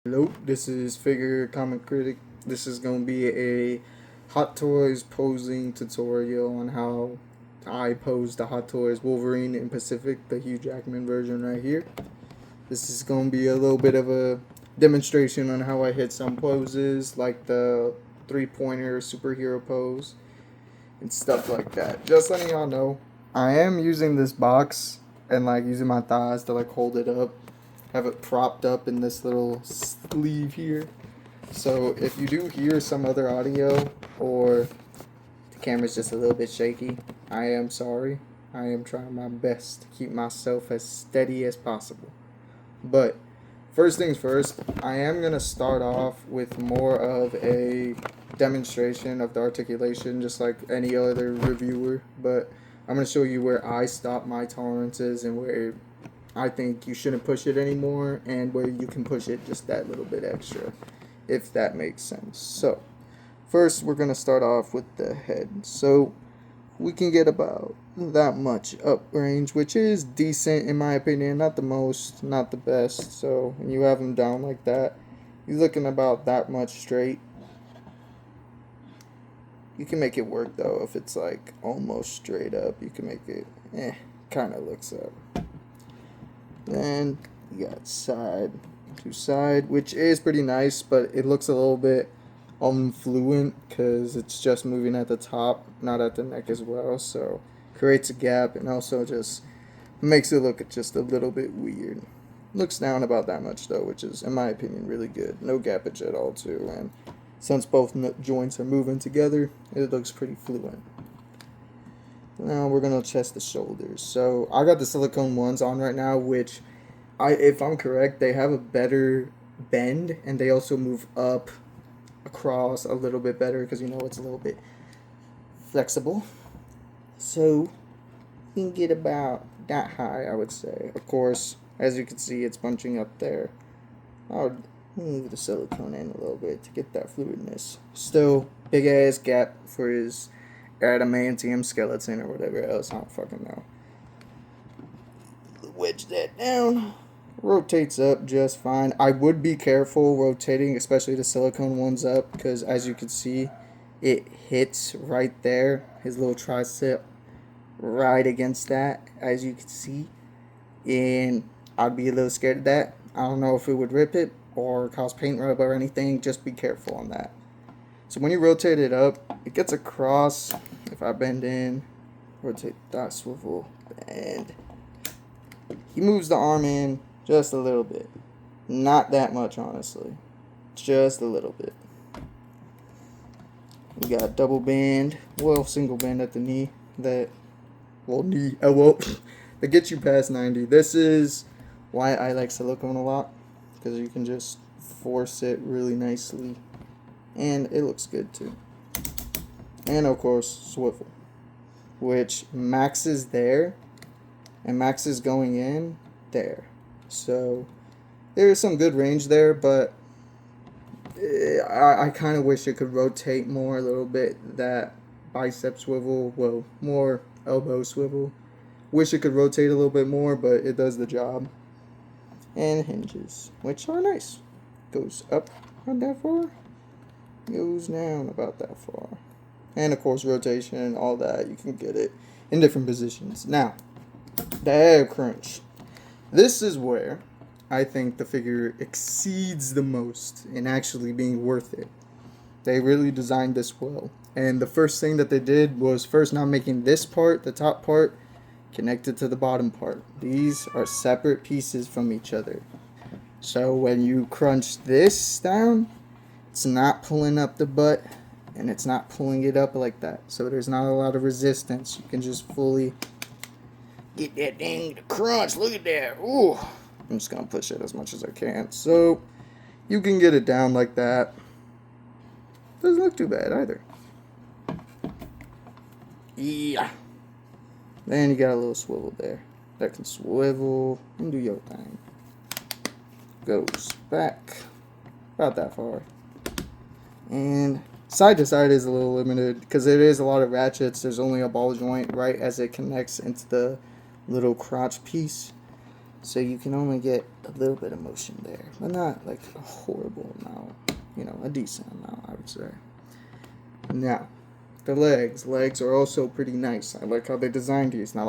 Hello, this is Figure Comic Critic. This is going to be a Hot Toys posing tutorial on how I pose the Hot Toys Wolverine in Pacific, the Hugh Jackman version right here. This is going to be a little bit of a demonstration on how I hit some poses, like the three-pointer superhero pose and stuff like that. Just letting y'all know, I am using this box and like using my thighs to like hold it up, have it propped up in this little sleeve here. So if you do hear some other audio or the camera's just a little bit shaky, I am sorry. I am trying my best to keep myself as steady as possible. But first things first, I am going to start off with more of a demonstration of the articulation, just like any other reviewer. But I'm going to show you where I stop my tolerances and where I think you shouldn't push it anymore, and where you can push it just that little bit extra, if that makes sense. So, first we're going to start off with the head. So, we can get about that much up range, which is decent in my opinion. Not the most, not the best. So, when you have them down like that, you're looking about that much straight. You can make it work though if it's like almost straight up. You can make it, kind of looks up. Then you got side to side, which is pretty nice, but it looks a little bit unfluent because it's just moving at the top, not at the neck as well. So creates a gap and also just makes it look just a little bit weird. Looks down about that much though, which is in my opinion really good. No gappage at all too, and since both joints are moving together, it looks pretty fluent. Now we're gonna test the shoulders. So I got the silicone ones on right now, which if I'm correct, they have a better bend and they also move up across a little bit better because it's a little bit flexible. So you can get about that high, I would say. Of course, as you can see, it's bunching up there. I'll move the silicone in a little bit to get that fluidness. Still, big ass gap for his adamantium skeleton or whatever else. I don't fucking know. Wedge that down. Rotates up just fine. I would be careful rotating, especially the silicone ones up, because as you can see, it hits right there. His little tricep right against that, as you can see. And I'd be a little scared of that. I don't know if it would rip it or cause paint rub or anything. Just be careful on that. So when you rotate it up, it gets across. If I bend in, rotate that swivel, bend. He moves the arm in just a little bit. Not that much, honestly. Just a little bit. We got double bend, single bend at the knee. That gets you past 90. This is why I like silicone a lot, because you can just force it really nicely. And it looks good too. And of course, swivel, which maxes there and maxes going in there. So there is some good range there, but I kind of wish it could rotate more a little bit. That bicep swivel, more elbow swivel. Wish it could rotate a little bit more, but it does the job. And hinges, which are nice. Goes up not that far. Goes down about that far. And of course rotation, all that, you can get it in different positions. Now, the ab crunch. This is where I think the figure exceeds the most in actually being worth it. They really designed this well. And the first thing that they did was first not making this part, the top part, connected to the bottom part. These are separate pieces from each other. So when you crunch this down, it's not pulling up the butt, and it's not pulling it up like that. So there's not a lot of resistance. You can just fully get that thing to crunch. Look at that. Ooh. I'm just going to push it as much as I can. So you can get it down like that. Doesn't look too bad either. Yeah. Then you got a little swivel there. That can swivel and do your thing. Goes back about that far. And side to side is a little limited because there is a lot of ratchets. There's only a ball joint right as it connects into the little crotch piece. So you can only get a little bit of motion there, but not like a horrible amount. You know, a decent amount, I would say. Now, the legs. Legs are also pretty nice. I like how they designed these. Now,